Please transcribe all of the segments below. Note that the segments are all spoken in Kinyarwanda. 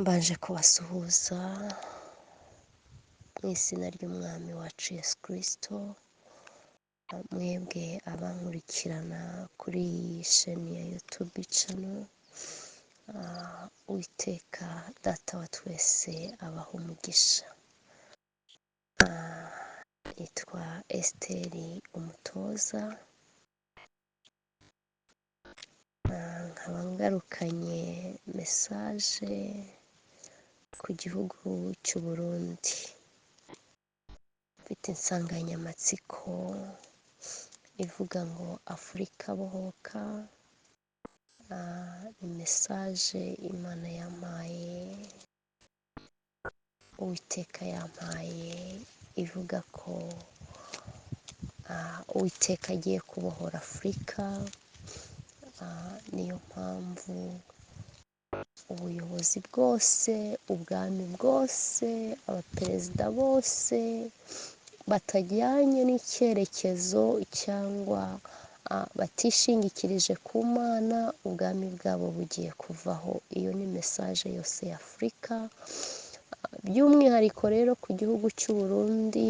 Mbanje kubasuhuza mu izina ry'umwami wacu Yesu Kristo, mwebwe abankurikirana kuri iyi sheni ya YouTube channel, Uwiteka data wa twese abaha umugisha. Nitwa Esiteri Umutoza, nkaba ngarukanye mesaje ku gihugu cy'u Burundi. Mfite insanganyamatsiko ivuga ngo Afurika bohoka. Ni mesaje Imana yampaye, Uwiteka yampaye, ivuga ko Uwiteka agiye kubohora Afurika. Niyo mpamvu ubuyobozi bwose, ubwami bwose, abaperezida bose batajyanye n'icyerekezo cyangwa batishingikirije ku Mana, ubwami bwabo bugiye kuvaho. Iyo ni mesaje yose ya Afurika, by'umwihariko rero ku gihugu cy'u Burundi.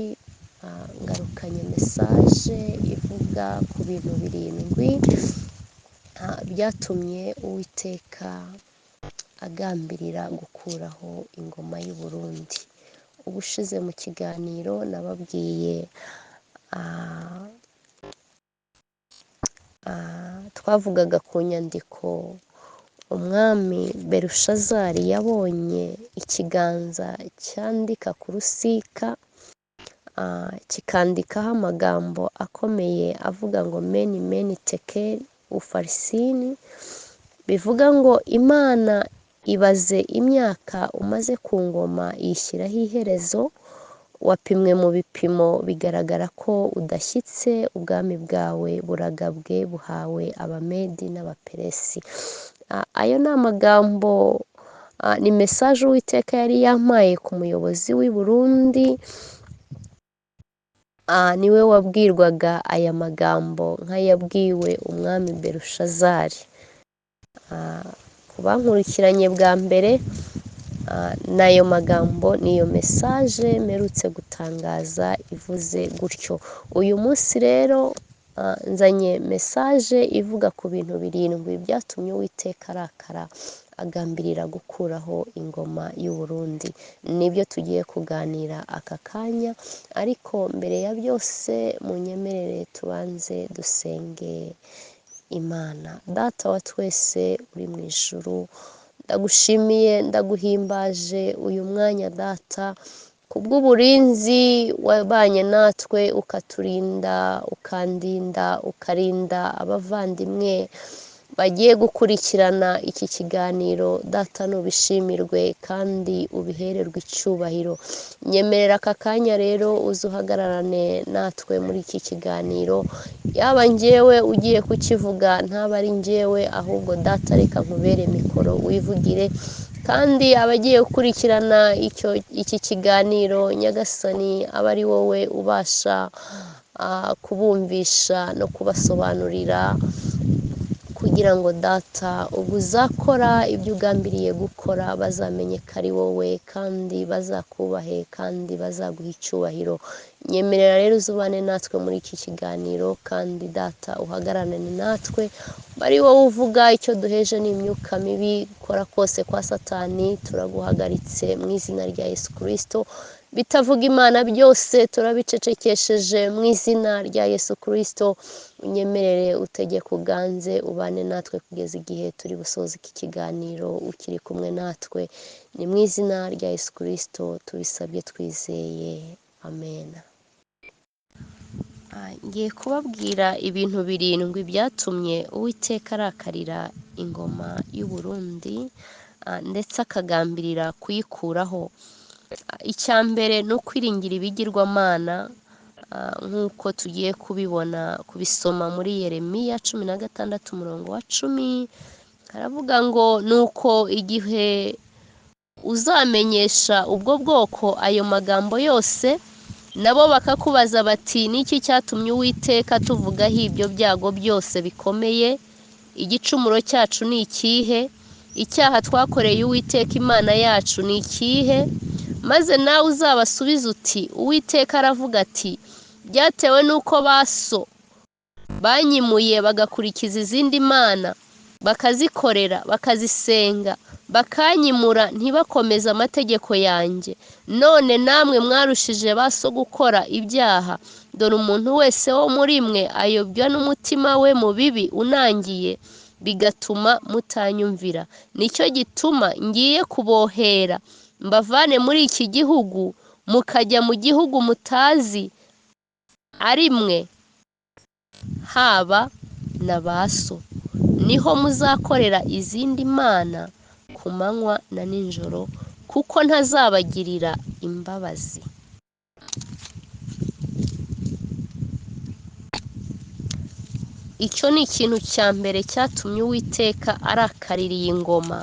Ngarukanye mesaje ivuga ku bintu birindwi byatumye Uwiteka agambirira gukuraho ingoma y'u Burundi. Ubushize mu kiganiro nababwiye, twavugaga ku nyandiko umwami Belushazari yabonye, ikiganza cyandika ku rusika, kikandikaho amagambo akomeye avuga ngo meni meni tekeli ufarisini, bivuga ngo Imana ibaze imyaka umaze ku ngoma yishyiraho iherezo, wapimwe mu bipimo bigaragara ko udashyitse, ubwami bwawe buragabwe, buhawe abamedi n'abaperesi. Ayo ni amagambo, ni mesaje Uwiteka yari yampaye ku muyobozi w'i Burundi. Niwe wabwirwaga aya magambo nk'ayabwiwe umwami Belushazari. Ku bankurikiranye bwa mbere, n'ayo magambo niyo mesaje mperutse gutangaza ivuze gutyo. Uyu munsi rero nzanye mesaje ivuga ku bintu birindwi byatumye Uwiteka arakara agambirira gukuraho ingoma y'u Burundi. Nibyo tugiye kuganira aka kanya, ariko mbere ya byose munyemerere tubanze dusenge Imana. Data wa twese uri mu ijuru, ndagushimiye, ndaguhimbaje uyu mwanya Data, kubw'uburinzi wabanye natwe, ukaturinda, ukandinda, ukarinda abavandimwe bagiye gukurikirana iki kiganiro. Data nubishimirwe kandi ubihererwe icyubahiro. Nyemerera aka kanya rero uze uhagararane natwe muri iki kiganiro, yaba njyewe ugiye kukivuga ntaba ari njyewe, ahubwo Data reka nkubere mikoro wivugire, kandi abagiye gukurikirana iki kiganiro Nyagasani aba ari wowe ubasha kubumvisha no kubasobanurira, kugira ngo Data ubwo uzakora ibyo ugambiriye gukora bazamenye ko ari wowe, kandi bazakubahe kandi bazaguha icyubahiro. Nyemerera rero uzubane natwe muri iki kiganiro, kandi Data uhagararane natwe, bari wowe uvuga, icyo duheje n'imyuka mibi kora kose kwa Satani turaguhagaritse mu izina rya Yesu Kristo. Bitavuga Imana byose turabicecekesheje mu izina rya Yesu Kristo. Unyemerere utegeke uganze, ubane natwe kugeza igihe turi busoze iki kiganiro ukiri kumwe natwe. Ni mu izina rya Yesu Kristo tubisabye twizeye, amen. Ngiye kubabwira ibintu birindwi byatumye Uwiteka arakarira ingoma y'u Burundi, ndetse akagambirira kuyikuraho. Icya mbere ni ukwiringira ibigirwamana, nk'uko tugiye kubisoma muri Yeremiya 16:10. haravuga ngo nuko igihe uzamenyesha ubwo bwoko ayo magambo yose, nabo bakakubaza bati niki cyatumye Uwiteka tuvugaho ibyo byago byose bikomeye, igicumuro cyacu ni ikihe? icyaha twakoreye Uwiteka Imana yacu ni ikihe? Maze nawe uzabasubize uti Uwiteka aravuga ati byatewe n'uko baso banyimuye bagakurikiza izindi mana, bakazikorera, bakazisenga, bakanyimura ntibakomeze amategeko yanjye. None namwe mwarushije baso gukora ibyaha. Dore umuntu wese wo muri mwe ayobywa n'umutima we mu bibi unangiye, bigatuma mutanyumvira. Nicyo gituma ngiye kubohera mbavane muri iki gihugu mukajya mu gihugu mutazi ari mwe, haba na baso. Niho muzakorera izindi mana ku manywa na nijoro, kuko ntazabagirira imbabazi. Icyo ni ikintu cya mbere cyatumye Uwiteka arakarira iyi ngoma,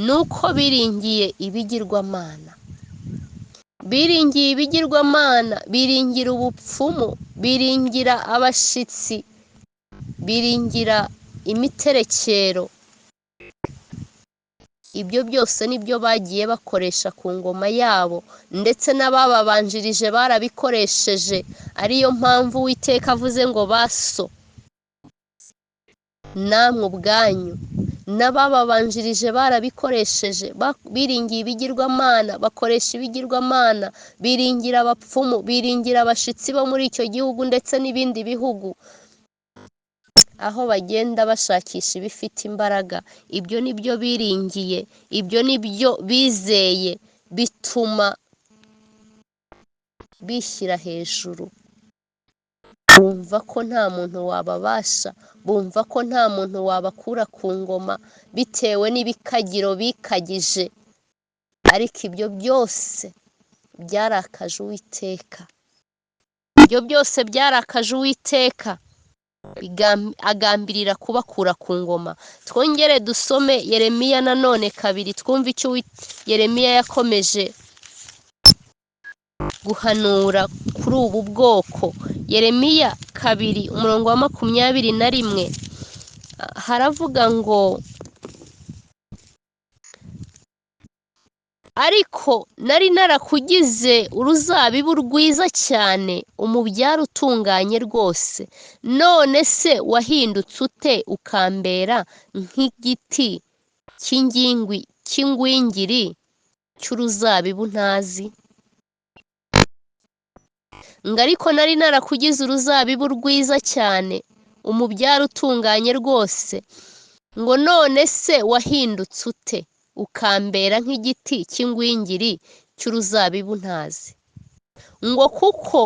nuko biringiye ibigirwamana. Biringiye ibigirwamana, biringira ubupfumu, biringira abashitsi, biringira imiterekero. Ibyo byose nibyo bagiye bakoresha ku ngoma yabo, ndetse n'abababanjirije barabikoresheje. Ariyo mpamvu Uwiteka avuze ngo baso. Namwe ubwanyu n'abababanjirije barabikoresheje, biringiye ibigirwamana, bakoresha ibigirwamana, biringira abapfumu, biringira abashitsi bo muri icyo gihugu ndetse n'ibindi bihugu, aho bagenda bashakisha ibifite imbaraga. Ibyo nibyo biringiye, ibyo nibyo bizeye, bituma bishyira hejuru. Bumva ko nta muntu wababasha, bumva ko nta muntu wabakura ku ngoma bitewe n'ibikagiro bikagije. Ariko ibyo byose byarakaje Uwiteka. Ibyo byose byarakaje Uwiteka, agambirira kubakura ku ngoma. Twongere dusome Yeremiya nanone 2, twumve icyo Yeremiya yakomeje guhanura kuri ubu bwoko. Yeremiya 2 umurongo wa 21 haravuga ngo ariko nari narakugize uruzabibu rwiza cyane, umubyaro utunganye rwose. None se wahindutse ute ukambera nk'igiti cy'ingwingiri cy'uruzabibu ntazi? Ngo ariko nari narakugize uruzabibu rwiza cyane, umubyaro utunganye rwose. Ngo none se wahindutse ute ukambera nk'igiti cy'ingwingiri cy'uruzabibu ntazi? Ngo kuko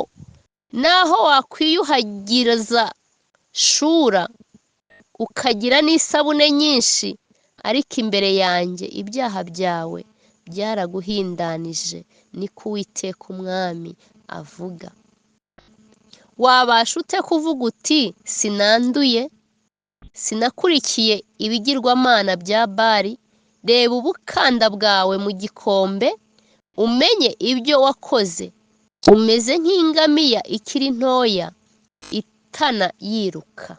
naho wakwiyuhagiriza Shura ukagira n'isabune nyinshi, ariko imbere yanjye ibyaha byawe byaraguhindanije, niko Uwiteka Umwami avuga. Wabasha ute kuvuga uti sinanduye, sinakurikiye ibigirwamana bya Bali? Reba ubukanda bwawe mu gikombe umenye ibyo wakoze. Umeze nk'ingamiya ikiri ntoya itana yiruka.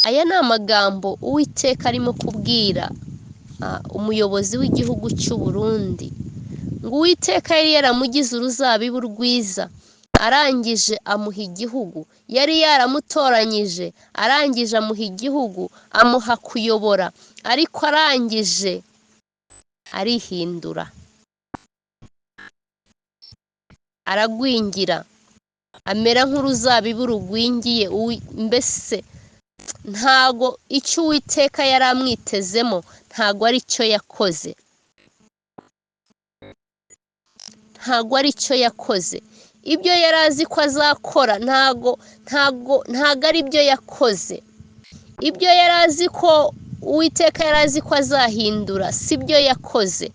Aya ni amagambo Uwiteka arimo kubwira umuyobozi w'igihugu cy'u Burundi. Ngo Uwiteka yari yaramugize uruzabibu rwiza, arangije amuha igihugu. Yari yaramutoranyije, arangije amuha igihugu, amuha kuyobora, ariko arangije arihindura, aragwingira, amera nk'uruzabibu rugwingiye. Mbese ntago icyo Uwiteka yari amwitezemo ntago ari cyo yakoze, ntago ari cyo yakoze. Ibyo yari azi ko azakora ntago ari byo yakoze. Ibyo yari azi ko Uwiteka yari azi ko azahindura si byo yakoze.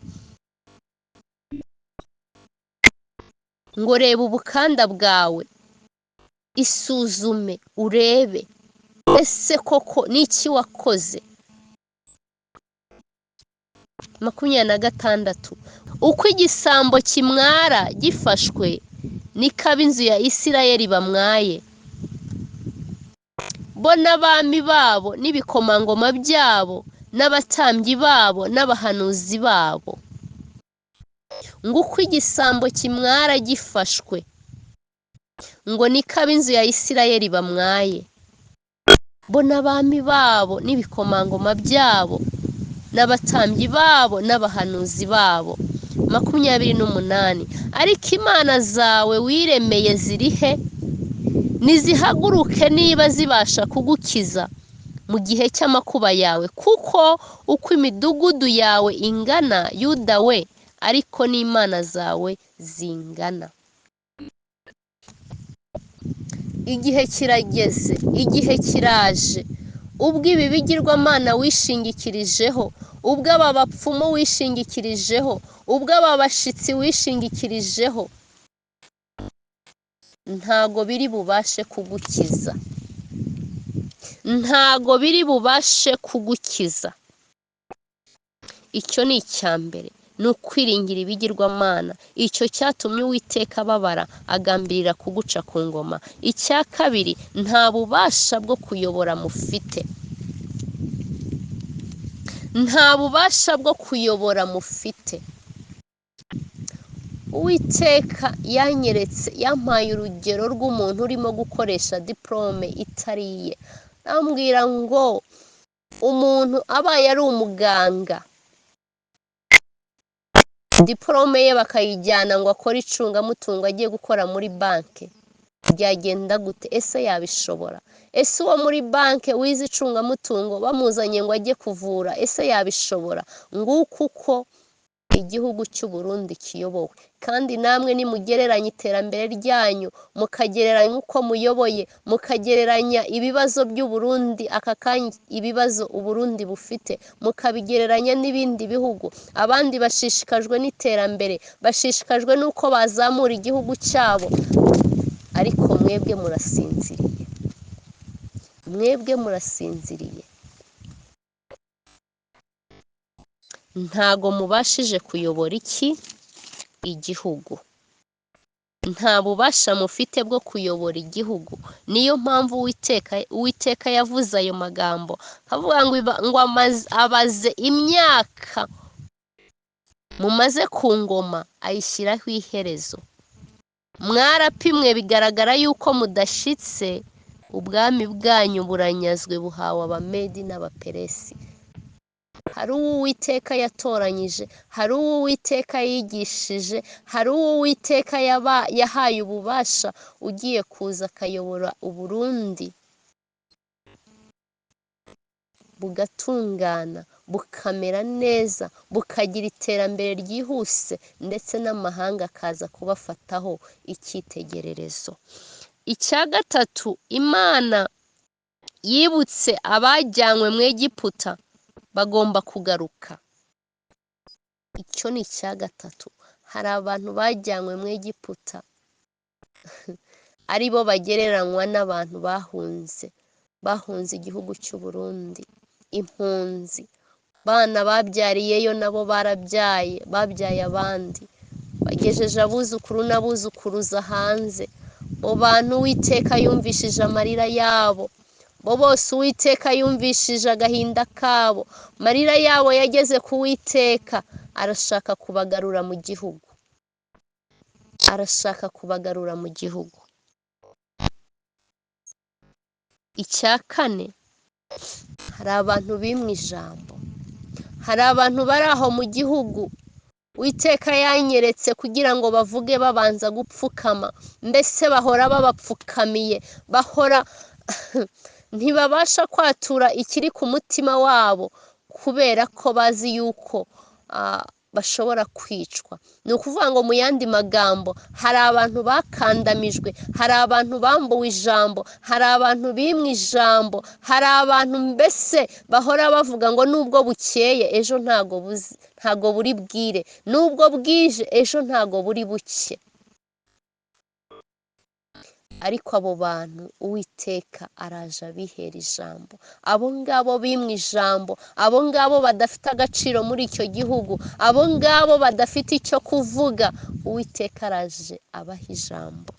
Ngo reba ubukanda bwawe, isuzume urebe, ese koko n'iki wakoze? 26 uko igisambo kimwara gifashwe, niko ab'inzu ya Isirayeli bamwaye. bo n'abami babo n'ibikomangoma byabo n'abatambyi babo n'abahanuzi babo, ngo uko igisambo kimwara gifashwe, ngo niko ab'inzu ya Isirayeli bamwaye, bo n'abami babo n'ibikomangoma byabo n'abatambyi babo n'abahanuzi babo. 28. Ariko imana zawe wiremeye ziri he? Nizihaguruke niba zibasha kugukiza mu gihe cy'amakuba yawe, kuko uko imidugudu yawe ingana, Yuda we, ariko n'imana zawe zingana. Igihe kirageze, igihe kiraje, ubwo ibi bigirwamana wishingikirijeho, ubwo aba bapfumu wishingikirijeho, ubwo aba bashitsi wishingikirijeho, ntago biri bubashe kugukiza, ntago biri bubashe kugukiza. Icyo ni icya mbere, ni ukwiringira ibigirwamana. Icyo cyatumye Uwiteka ababara, agambirira kuguca ku ngoma. Icya kabiri, nta bubasha bwo kuyobora mufite, nta bubasha bwo kuyobora mufite. Uwiteka yanyeretse, yampaye urugero rw'umuntu urimo gukoresha diplome itariye. Ambwira ngo umuntu abaye ari umuganga, diplome ye bakayijyana ngo akore icungamutungo, agiye gukora muri banki, byagenda gute? Ese yabishobora? Ese uwo muri banki wize icungamutungo bamuzanye ngo ajye kuvura, ese yabishobora? Nguko uko igihugu cy'u Burundi kiyobowe. Kandi namwe nimugereranya iterambere ryanyu, mukagereranya uko muyoboye, mukagereranya ibibazo by'u Burundi aka kanya, ibibazo u Burundi bufite, mukabigereranya n'ibindi bihugu, abandi bashishikajwe n'iterambere, bashishikajwe n'uko bazamura igihugu cyabo, ariko mwebwe murasinziriye, mwebwe murasinziriye. Ntago mubashije kuyobora igihugu, nta bubasha mufite bwo kuyobora igihugu. Niyo mpamvu Uwiteka yavuze ayo magambo, avuga ngo abaze imyaka mumaze ku ngoma, ayishyiraho iherezo. Mwarapimwe bigaragara yuko mudashitse, ubwami bwanyu buranyazwe, buhawe Abamedi n'Abaperesi. Hari uwo Uwiteka yatoranyije, hari uwo Uwiteka yigishije, hari uwo Uwiteka yahaye ububasha, ugiye kuza akayobora u Burundi bugatungana, bukamera neza, bukagira iterambere ryihuse, ndetse n'amahanga akaza kubafataho icyitegererezo. Icya gatatu, Imana yibutse abajyanywe mu Egiputa bagomba kugaruka. Icyo ni icya gatatu. Hari abantu bajyanywe mu Egiputa ari bo bagereranywa n'abantu bahunze igihugu cy'u Burundi, impunzi. Bana babyariyeyo nabo babyaye abandi, bagejeje abuzukuru n'abuzukuruza hanze. Abo bantu Uwiteka yumvishije amarira yabo, bo bose Uwiteka yumvishije agahinda kabo, amarira yabo yageze ku Uwiteka. Arashaka kubagarura mu gihugu, arashaka kubagarura mu gihugu. Icya kane, hari abantu bimwe ijambo, hari abantu bari aho mu gihugu Uwiteka yanyeretse kugira ngo bavuge babanza gupfukama, mbese bahora babapfukamiye, bahora ntibabasha kwatura ikiri ku mutima wabo, kubera ko bazi yuko bashobora kwicwa. Ni ukuvuga ngo mu yandi magambo, hari abantu bakandamijwe, hari abantu bambuwe ijambo, hari abantu bimwe ijambo, hari abantu mbese bahora bavuga ngo nubwo bukeye ejo ntago buri bwire, nubwo bwije ejo ntago buri buke. Ariko abo bantu Uwiteka araje abihera ijambo. Abo ngabo bimwe ijambo, abo ngabo badafite agaciro muri icyo gihugu, abo ngabo badafite icyo kuvuga, Uwiteka araje abaha ijambo.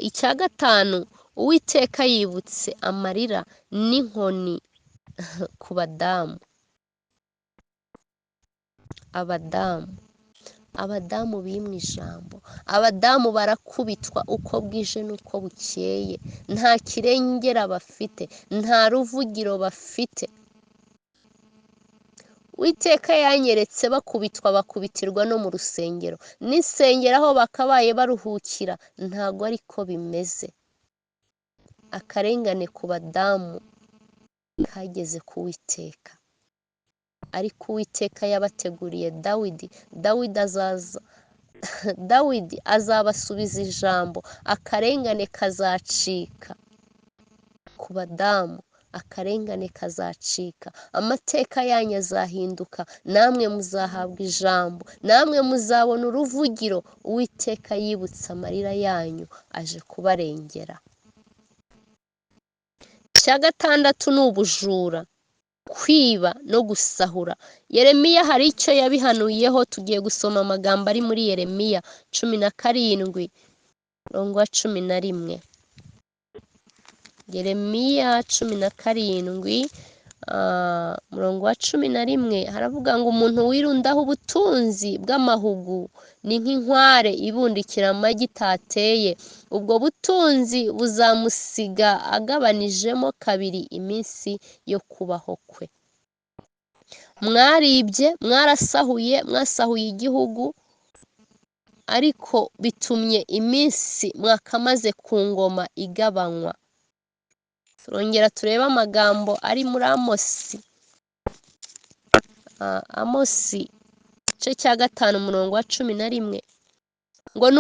Icya gatanu, Uwiteka yibutse amarira n'inkoni ku badamu. Abadamu bimwe ijambo. Abadamu barakubitwa uko bwije n'uko bukeye, nta kirengera bafite, nta ruvugiro bafite. Uwiteka yanyeretse bakubitirwa no mu rusengero, n'insengero aho bakabaye baruhukira ntago ariko bimeze. Akarengane ku badamu kageze ku Uwiteka, ariko Uwiteka yabateguriye Dawidi azabasubiza ijambo. Akarengane kazacika ku badamu, akarengane kazacika, amateka yanyu azahinduka, namwe muzahabwa ijambo, namwe muzabona uruvugiro. Uwiteka yibutse amarira yanyu, aje kubarengera. Icya gatandatu ni ubujura, kwiba no gusahura. Yeremiya hari icyo yabihanuyeho. Tugiye gusoma amagambo ari muri Yeremiya 17:11. Yeremiya 17:11 haravuga ngo umuntu wirundaho ubutunzi bw'amahugu ni nk'inkware ibundikira amagi itateye. Ubwo butunzi buzamusiga agabanijemo kabiri iminsi yo kubaho kwe. Mwaribye, mwasahuye igihugu, ariko bitumye iminsi mwakamaze ku ngoma igabanywa. Turongera turebe amagambo ari muri Amosi igice cya 5:11 ngo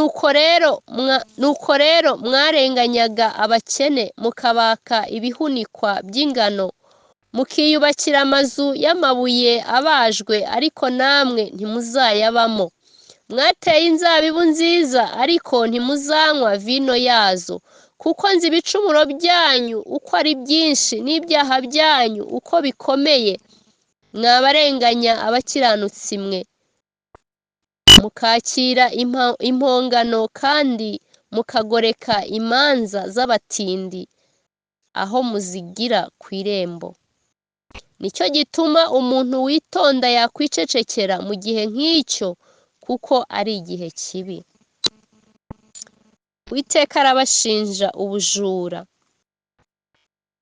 nuko rero mwarenganyaga abakene, mukabaka ibihunikwa by'ingano, mukiyubakira amazu y'amabuye abajwe, ariko namwe ntimuzayabamo. Mwateye inzabibu nziza, ariko ntimuzanywa vino yazo, kuko nzi ibicumuro byanyu uko ari byinshi, n'ibyaha byanyu uko bikomeye. Mwabarenganya abakiranutsi mwe, mukakira impongano kandi mukagoreka imanza z'abatindi aho muzigira ku irembo. Nicyo gituma umuntu witonda yakwicecekera mu gihe nk'icyo, kuko ari igihe kibi. Uwiteka arabashinja ubujura.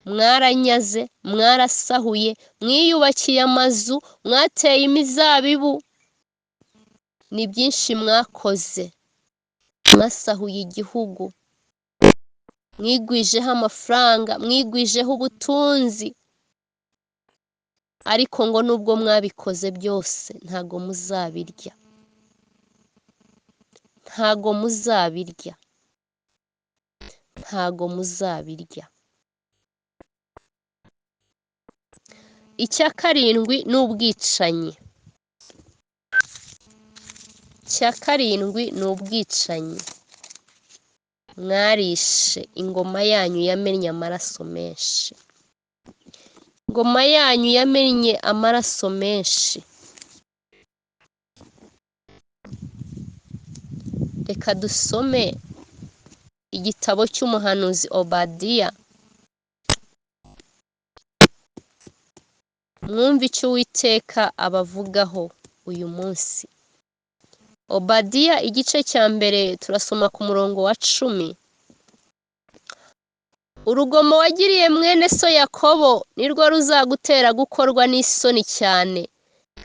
Mwaranyaze, mwarasahuye, mwiyubakiye amazu, mwateye imizabibu, ni byinshi mwakoze. Mwasahuye igihugu, mwigwijeho amafaranga, mwigwijeho ubutunzi, ariko ngo nubwo mwabikoze byose ntago muzabirya. Icya karindwi ni ubwicanyi. Mwarishe, ingoma yanyu yamennye amaraso menshi. Reka dusome igitabo cy'umuhanuzi Obadiya, mwumve icyo Uwiteka abavugaho uyu munsi. Obadiya igice cya mbere turasoma ku murongo wa 10. Urugomo wagiriye mwene so Yakobo nirwo ruzagutera gukorwa n'isoni cyane,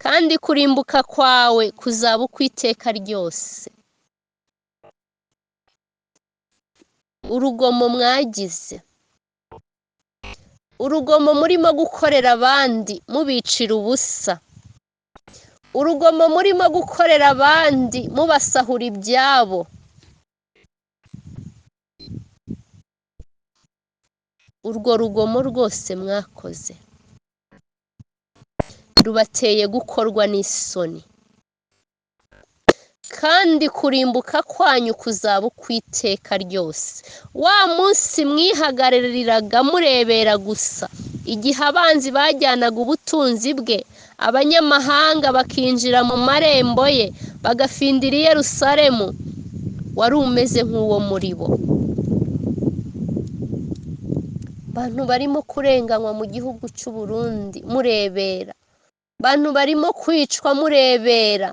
kandi kurimbuka kwawe kuzaba ukw'iteka ryose. Urugomo mwagize, urugomo murimo gukorera abandi mubicira ubusa, urugomo murimo gukorera abandi mubasahura ibyabo, urwo rugomo rwose mwakoze rubateye gukorwa n'isoni, kandi kurimbuka kwanyu kuzaba ukw'iteka ryose. Wa munsi mwihagarariraga murebera gusa, igihe abanzi bajyanaga ubutunzi bwe, abanyamahanga bakinjira mu marembo ye, bagafindira i Yerusalemu, wari umeze nk'uwo muri bo. bantu barimo kurenganywa mu gihugu cy'u Burundi murebera, bantu barimo kwicwa murebera.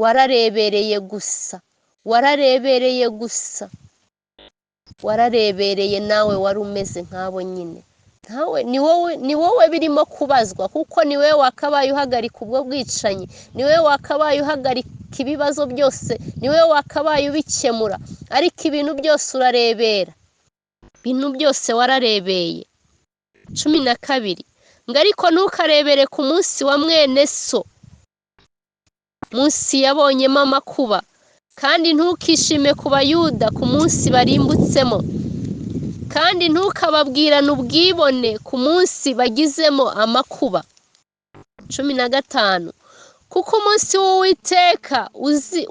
Wararebereye gusa, wararebereye gusa, wararebereye, nawe wari umeze nk'abo nyine. Ntawe ni wowe birimo kubazwa, kuko ni wowe wakabaye uhagarika ubwo bwicanyi, ni wowe wakabaye uhagarika ibibazo byose, ni wowe wakabaye ubikemura, ariko ibintu byose urarebera, ibintu byose wararebeye. 12 ngo ariko ntukarebere ku munsi wa mwene so, munsi yabonyemo amakuba, kandi ntukishime ku Bayuda ku munsi barimbutsemo, kandi ntukababwirane ubwibone ku munsi bagizemo amakuba. 15 kuko umunsi w'Uwiteka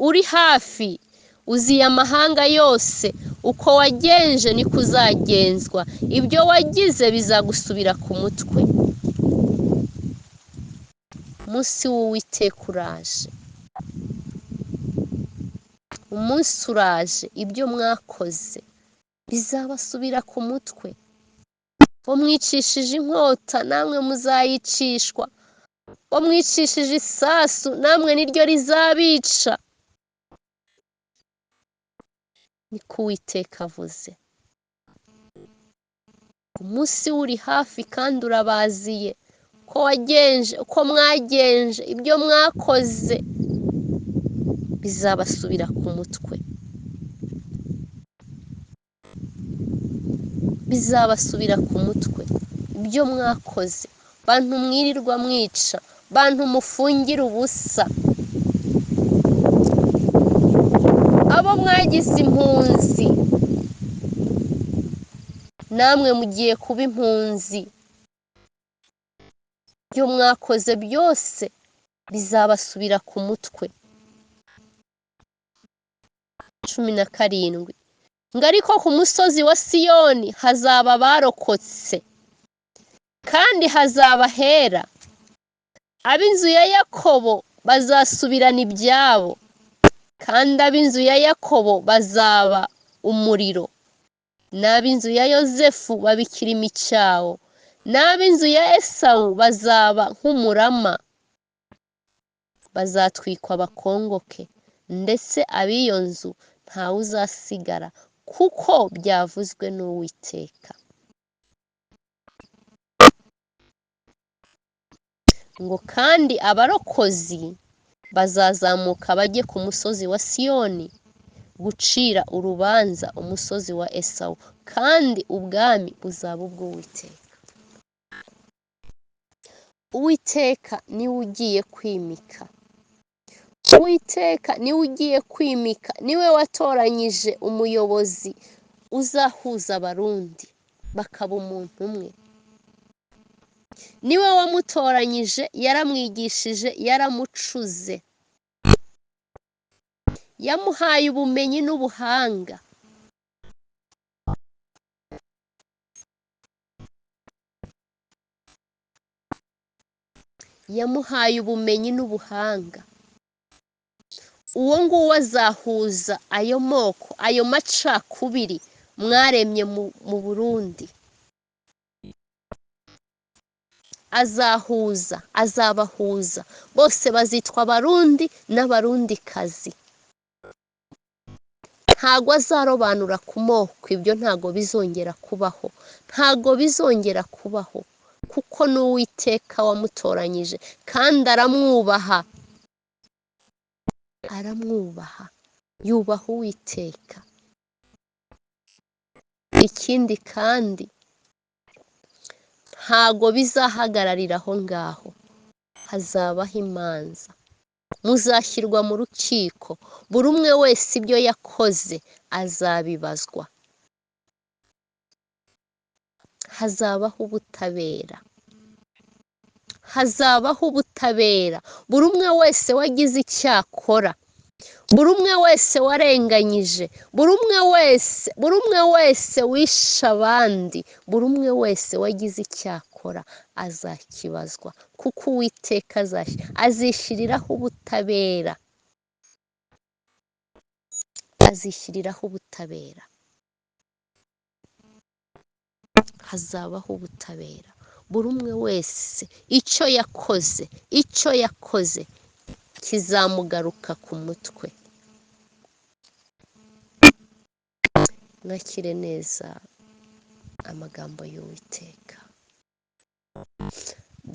uri hafi, uziye amahanga yose, uko wagenje niko uzagenzwa, ibyo wagize bizagusubira ku mutwe. Umunsi w'Uwiteka uraje, umunsi uraje, ibyo mwakoze bizabasubira ku mutwe. Wamwicishije inkota, namwe muzayicishwa, wamwicishije isasu, namwe niryo rizabica, niko Uwiteka avuze. Umunsi uri hafi kandi urabaziye, uko wagenje, uko mwagenje, ibyo mwakoze bizabasubira ku mutwe, bizabasubira ku mutwe. Ibyo mwakoze, bantu mwirirwa mwica, bantu mufungira ubusa, abo mwagize impunzi, namwe mugiye kuba impunzi. Ibyo mwakoze byose bizabasubira ku mutwe. 17 ngo ariko ku musozi wa Siyoni hazaba abarokotse, kandi hazaba hera, ab'inzu ya Yakobo bazasubirana ibyabo, kandi ab'inzu ya Yakobo bazaba umuriro, n'ab'inzu ya Yozefu babikira imicawo, n'ab'inzu ya Esawu bazaba nk'umurama, bazatwikwa bakongoke, ndetse ab'iyo nzu ntawe uzasigara, kuko byavuzwe n'Uwiteka. Ngo kandi abarokozi bazazamuka bajye ku musozi wa Siyoni gucira urubanza umusozi wa Esawu, kandi ubwami buzaba ubw'Uwiteka. Uwiteka niwe ugiye kwimika, Uwiteka niwe ugiye kwimika, niwe watoranyije umuyobozi uzahuza abarundi bakaba umuntu umwe. Niwe wamutoranyije, yaramwigishije, yaramucuze, yamuhaye ubumenyi n'ubuhanga. Yamuhaye ubumenyi n'ubuhanga. Uwo nguwo azahuza ayo moko, ayo macakubiri mwaremye mu Burundi. Azabahuza, bose bazitwa abarundi n'abarundikazi. Ntago azarobanura ku moko, ibyo ntago bizongera kubaho, ntago bizongera kubaho, kuko n'Uwiteka wamutoranyije, kandi aramwubaha, yubaha Uwiteka. Ikindi kandi ntago bizahagararira aho ngaho, hazabaho imanza, muzashyirwa mu rukiko, buri umwe wese ibyo yakoze azabibazwa. Hazabaho ubutabera, hazabaho ubutabera, buri umwe wese wagize icyakora, buri umwe wese warenganyije, buri umwe wese wishe abandi, buri umwe wese wagize icyakora azakibazwa, kuko Uwiteka azishyiriraho ubutabera, azishyiriraho ubutabera. hazabaho ubutabera. Buri umwe wese icyo yakoze kizamugaruka ku mutwe. Mwakire neza amagambo y'Uwiteka.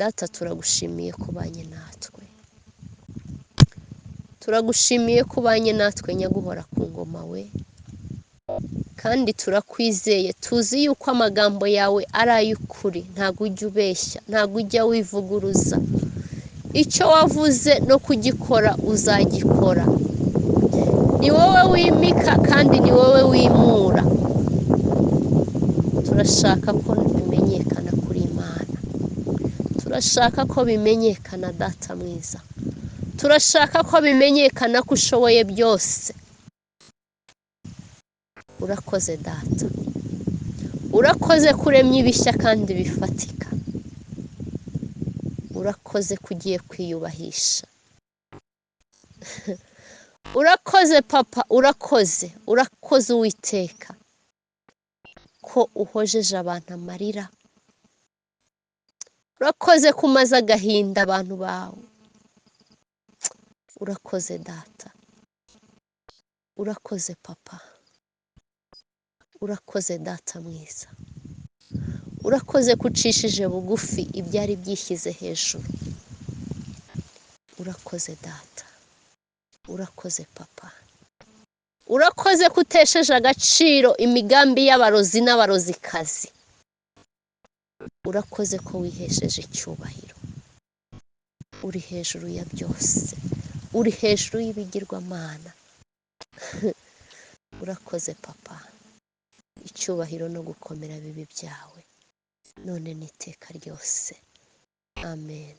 Data, turagushimiye kubanye natwe, turagushimiye kubanye natwe nyaguhora ku ngoma we, kandi turakwizeye, tuzi yuko amagambo yawe ari ay'ukuri, ntabwo ujya ubeshya, ntabwo ujya wivuguruza. Icyo wavuze no kugikora uzagikora. Ni wowe wimika kandi ni wowe wimura. Turashaka ko bimenyekana kuri Imana, turashaka ko bimenyekana Data mwiza, turashaka ko bimenyekana ko ushoboye byose. Urakoze Data, urakoze kuremya ibishya kandi bifatika, urakoze kugiye kwiyubahisha. Urakoze Papa, urakoze Uwiteka ko uhojeje abantu amarira, urakoze ko umaze agahinda abantu bawe. Urakoze Data, urakoze Papa, urakoze Data mwiza, urakoze ko ucishije bugufi ibyari byishyize hejuru. Urakoze Data, urakoze Papa, urakoze ko utesheje agaciro imigambi y'abarozi n'abarozikazi. Urakoze ko wihesheje icyubahiro, uri hejuru ya byose, uri hejuru y'ibigirwamana. Urakoze Papa, icyubahiro no gukomera bibi byawe none n'iteka ryose. Amen.